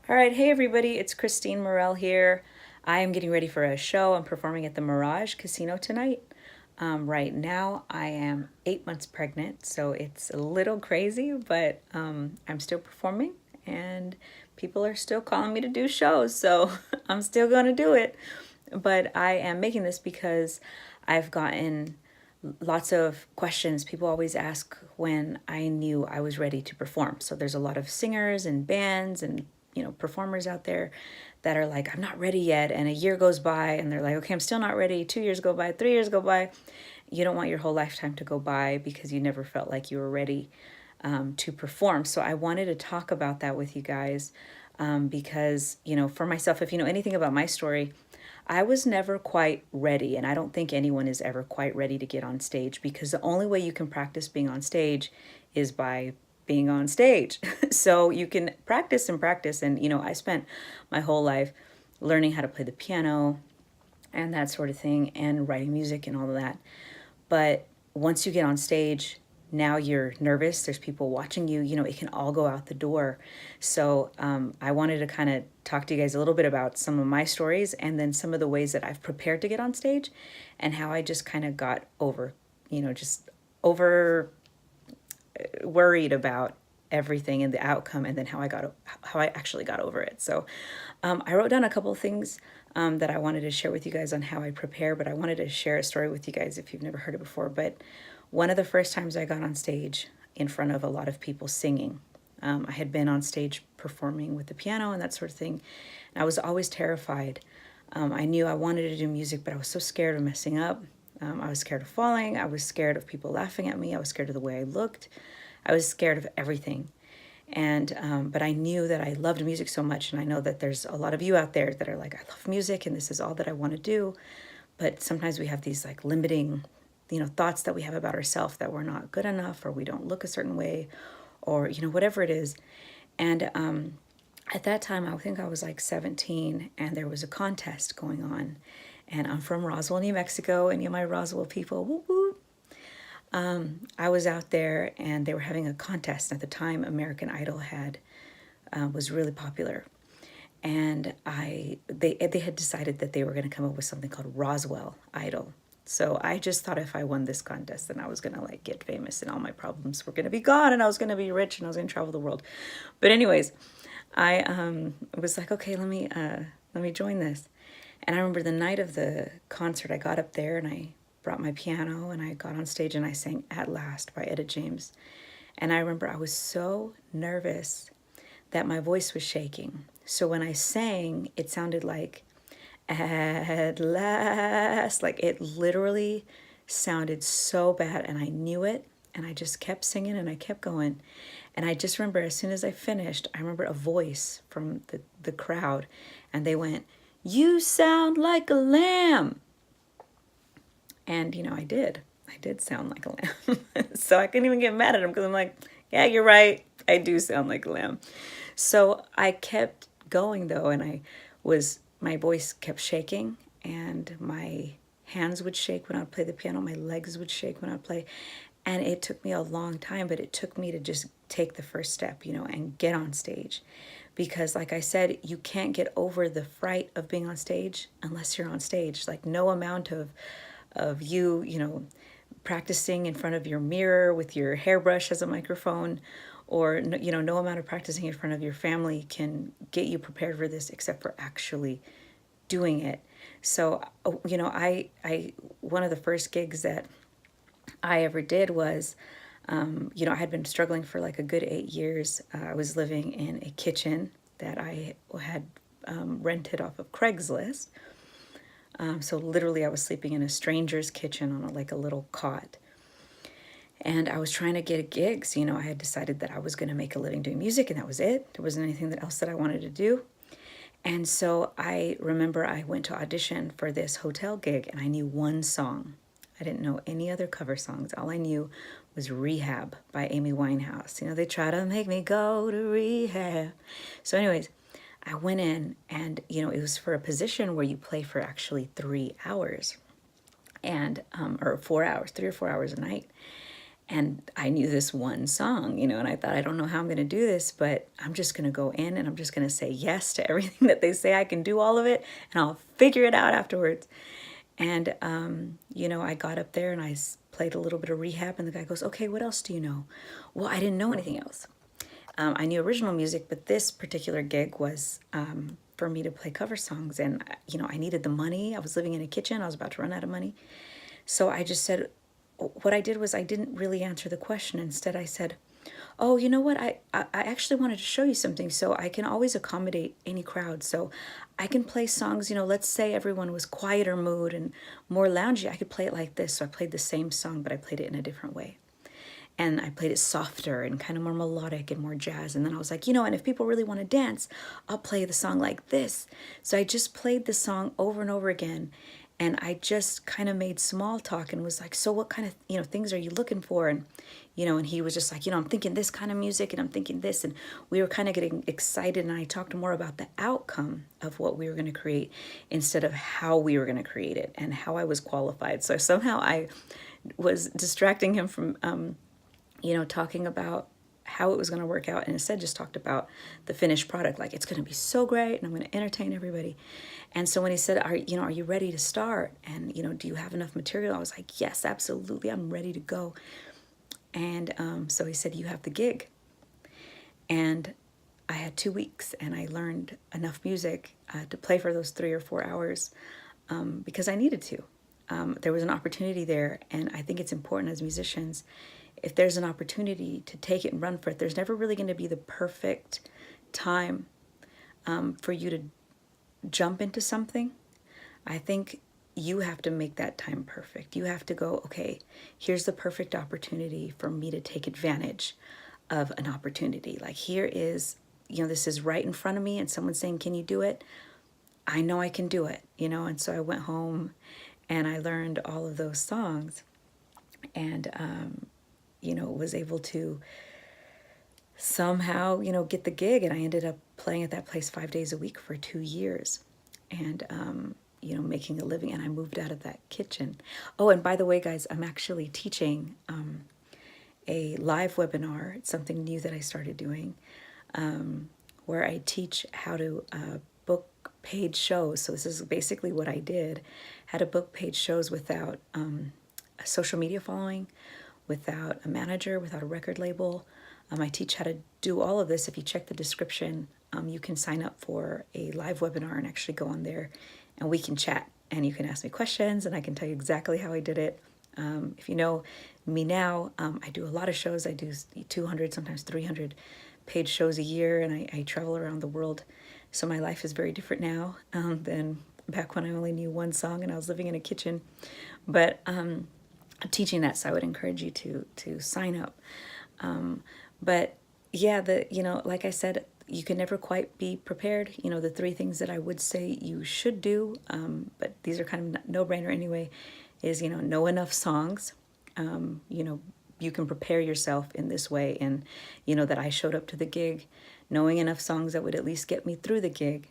All right, hey everybody, it's Kristine Mirelle here. I am getting ready for a show. I'm performing at the Mirage Casino tonight. Right now, I am 8 months pregnant, so it's a little crazy, but I'm still performing and people are still calling me to do shows, so I'm still going to do it. But I am making this because I've gotten lots of questions. People always ask when I knew I was ready to perform. So there's a lot of singers and bands and performers out there that are like, I'm not ready yet, and a year goes by and they're like, okay, I'm still not ready. 2 years go by, 3 years go by. You don't want your whole lifetime to go by because you never felt like you were ready to perform. So I wanted to talk about that with you guys because for myself, if you know anything about my story, I was never quite ready, and I don't think anyone is ever quite ready to get on stage, because the only way you can practice being on stage is by being on stage. So you can practice and practice, and I spent my whole life learning how to play the piano and that sort of thing, and writing music and all of that. But once you get on stage, now you're nervous. There's people watching you. It can all go out the door. So I wanted to kind of talk to you guys a little bit about some of my stories, and then some of the ways that I've prepared to get on stage, and how I just kind of got just over worried about everything and the outcome, and then how I actually got over it. So I wrote down a couple of things that I wanted to share with you guys on how I prepare, but I wanted to share a story with you guys if you've never heard it before. But one of the first times I got on stage in front of a lot of people singing, I had been on stage performing with the piano and that sort of thing, and I was always terrified. I knew I wanted to do music, but I was so scared of messing up. I was scared of falling. I was scared of people laughing at me. I was scared of the way I looked. I was scared of everything. And but I knew that I loved music so much, and I know that there's a lot of you out there that are like, I love music and this is all that I want to do. But sometimes we have these like limiting, thoughts that we have about ourselves, that we're not good enough, or we don't look a certain way, or whatever it is. And at that time, I think I was like 17, and there was a contest going on. And I'm from Roswell, New Mexico, and my Roswell people, whoop, whoop. I was out there, and they were having a contest. At the time, American Idol was really popular, and they had decided that they were going to come up with something called Roswell Idol. So I just thought if I won this contest, then I was going to like get famous, and all my problems were going to be gone, and I was going to be rich, and I was going to travel the world. But anyways, I was like, okay, let me join this. And I remember the night of the concert, I got up there and I brought my piano and I got on stage and I sang At Last by Etta James. And I remember I was so nervous that my voice was shaking. So when I sang, it sounded like at last, like it literally sounded so bad, and I knew it, and I just kept singing and I kept going. And I just remember as soon as I finished, I remember a voice from the crowd, and they went, "You sound like a lamb." And I did sound like a lamb. So I couldn't even get mad at them, because I'm like, yeah, you're right, I do sound like a lamb. So I kept going though, and my voice kept shaking, and my hands would shake when I'd play the piano, my legs would shake when I'd play. And it took me a long time, but it took me to just take the first step, and get on stage. Because like I said, you can't get over the fright of being on stage unless you're on stage. Like no amount of you, practicing in front of your mirror with your hairbrush as a microphone, or no amount of practicing in front of your family can get you prepared for this, except for actually doing it. So I one of the first gigs that I ever did was, I had been struggling for like a good 8 years. I was living in a kitchen that I had rented off of Craigslist. So literally I was sleeping in a stranger's kitchen on like a little cot. And I was trying to get gigs. I had decided that I was going to make a living doing music, and that was it. There wasn't anything else that I wanted to do. And so I remember I went to audition for this hotel gig, and I knew one song. I didn't know any other cover songs. All I knew was Rehab by Amy Winehouse. They try to make me go to rehab. So anyways, I went in, and it was for a position where you play for actually 3 hours, and or 4 hours, 3 or 4 hours a night. And I knew this one song, and I thought, I don't know how I'm going to do this, but I'm just going to go in and I'm just going to say yes to everything that they say. I can do all of it and I'll figure it out afterwards. And, I got up there and played a little bit of Rehab, and the guy goes, okay, what else do you know? Well, I didn't know anything else. I knew original music, but this particular gig was for me to play cover songs. And, I needed the money. I was living in a kitchen. I was about to run out of money. So I just said, what I did was I didn't really answer the question. Instead, I said, oh, you know what? I actually wanted to show you something. So I can always accommodate any crowd. So I can play songs, let's say everyone was quieter mood and more loungy. I could play it like this. So I played the same song, but I played it in a different way. And I played it softer and kind of more melodic and more jazz. And then I was like, and if people really want to dance, I'll play the song like this. So I just played the song over and over again. And I just kind of made small talk and was like, so what kind of, things are you looking for? And, and he was just like, I'm thinking this kind of music and I'm thinking this. And we were kind of getting excited. And I talked more about the outcome of what we were going to create instead of how we were going to create it and how I was qualified. So somehow I was distracting him from, talking about how it was going to work out, and instead just talked about the finished product, like it's going to be so great and I'm going to entertain everybody. And so when he said, are you ready to start? And, do you have enough material? I was like, yes, absolutely. I'm ready to go. And so he said, you have the gig. And I had 2 weeks and I learned enough music to play for those 3 or 4 hours because I needed to. There was an opportunity there. And I think it's important as musicians, if there's an opportunity to take it and run for it, there's never really going to be the perfect time for you to jump into something. I think you have to make that time perfect. You have to go, okay, here's the perfect opportunity for me to take advantage of an opportunity. Like here is, this is right in front of me and someone's saying, can you do it? I know I can do it, and so I went home and I learned all of those songs and, was able to somehow, get the gig. And I ended up playing at that place 5 days a week for 2 years and, making a living. And I moved out of that kitchen. Oh, and by the way, guys, I'm actually teaching a live webinar. It's something new that I started doing where I teach how to book paid shows. So this is basically what I did, how to book paid shows without a social media following, without a manager, without a record label. I teach how to do all of this. If you check the description, you can sign up for a live webinar and actually go on there and we can chat and you can ask me questions and I can tell you exactly how I did it. If you know me now, I do a lot of shows. I do 200, sometimes 300 paid shows a year, and I travel around the world. So my life is very different now than back when I only knew one song and I was living in a kitchen. But I'm teaching that, so I would encourage you to sign up. But yeah, like I said, you can never quite be prepared. The 3 things that I would say you should do, but these are kind of no-brainer anyway, is, know enough songs. You can prepare yourself in this way. And, that I showed up to the gig knowing enough songs that would at least get me through the gig.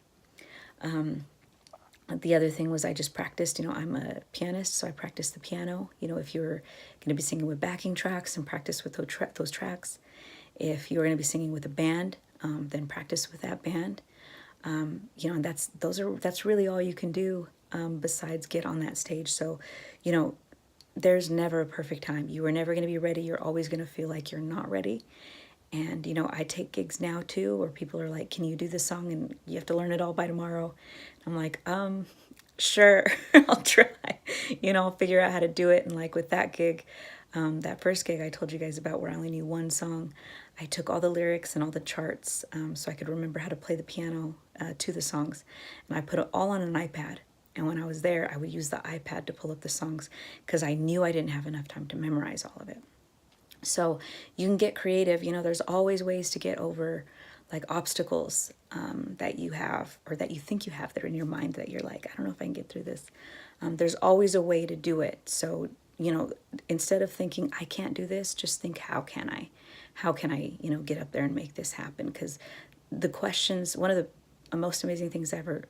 The other thing was I just practiced, I'm a pianist, so I practiced the piano. If you're going to be singing with backing tracks, and practice with those tracks. If you're going to be singing with a band, then practice with that band. And that's really all you can do besides get on that stage. So, there's never a perfect time. You are never going to be ready. You're always going to feel like you're not ready. And, I take gigs now too, where people are like, can you do this song? And you have to learn it all by tomorrow. I'm like, sure, I'll try. I'll figure out how to do it. And like with that gig, that first gig I told you guys about where I only knew one song, I took all the lyrics and all the charts so I could remember how to play the piano to the songs. And I put it all on an iPad. And when I was there, I would use the iPad to pull up the songs because I knew I didn't have enough time to memorize all of it. So you can get creative. There's always ways to get over like obstacles that you have or that you think you have that are in your mind that you're like, I don't know if I can get through this. There's always a way to do it. So, instead of thinking, I can't do this, just think, how can I? How can I, get up there and make this happen? Because the questions, one of the most amazing things I ever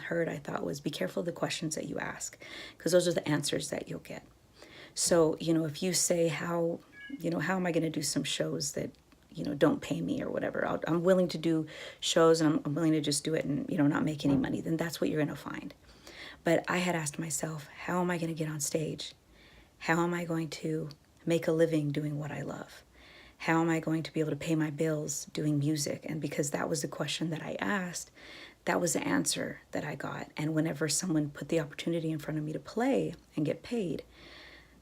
heard, I thought, was be careful of the questions that you ask, because those are the answers that you'll get. So, if you say, how how am I going to do some shows that, don't pay me or whatever. I'm willing to do shows, and I'm willing to just do it and, not make any money. Then that's what you're going to find. But I had asked myself, how am I going to get on stage? How am I going to make a living doing what I love? How am I going to be able to pay my bills doing music? And because that was the question that I asked, that was the answer that I got. And whenever someone put the opportunity in front of me to play and get paid,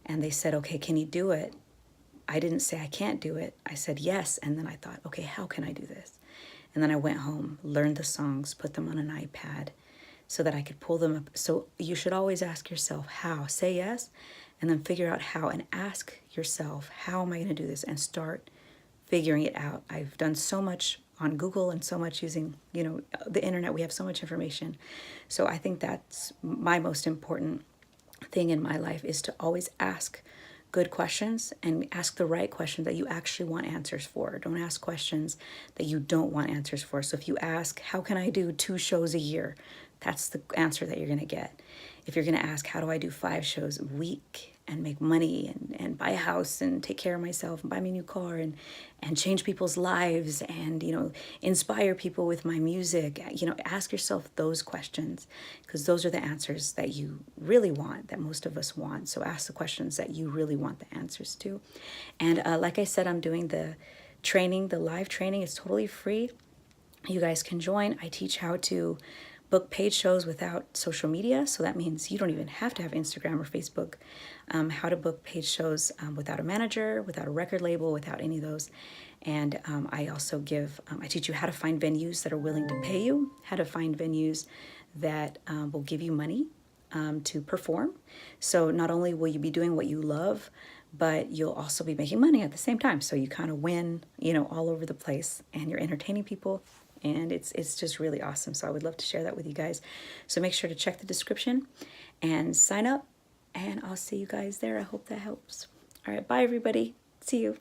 and they said, okay, can you do it? I didn't say I can't do it. I said yes. And then I thought, okay, how can I do this? And then I went home, learned the songs, put them on an iPad so that I could pull them up. So you should always ask yourself how. Say yes, and then figure out how, and ask yourself, how am I going to do this? And start figuring it out. I've done so much on Google and so much using, the internet. We have so much information. So I think that's my most important thing in my life, is to always ask good questions and ask the right questions that you actually want answers for. Don't ask questions that you don't want answers for. So if you ask, how can I do 2 shows a year? That's the answer that you're going to get. If you're going to ask, how do I do 5 shows a week and make money and buy a house and take care of myself and buy me a new car and change people's lives and, inspire people with my music, ask yourself those questions, because those are the answers that you really want, that most of us want. So ask the questions that you really want the answers to. And like I said, I'm doing the training, the live training is totally free. You guys can join. I teach how to book paid shows without social media. So that means you don't even have to have Instagram or Facebook. How to book paid shows without a manager, without a record label, without any of those. And I also I teach you how to find venues that are willing to pay you, how to find venues that will give you money to perform. So not only will you be doing what you love, but you'll also be making money at the same time. So you kind of win, all over the place, and you're entertaining people. And it's just really awesome. So I would love to share that with you guys. So make sure to check the description and sign up. And I'll see you guys there. I hope that helps. All right. Bye, everybody. See you.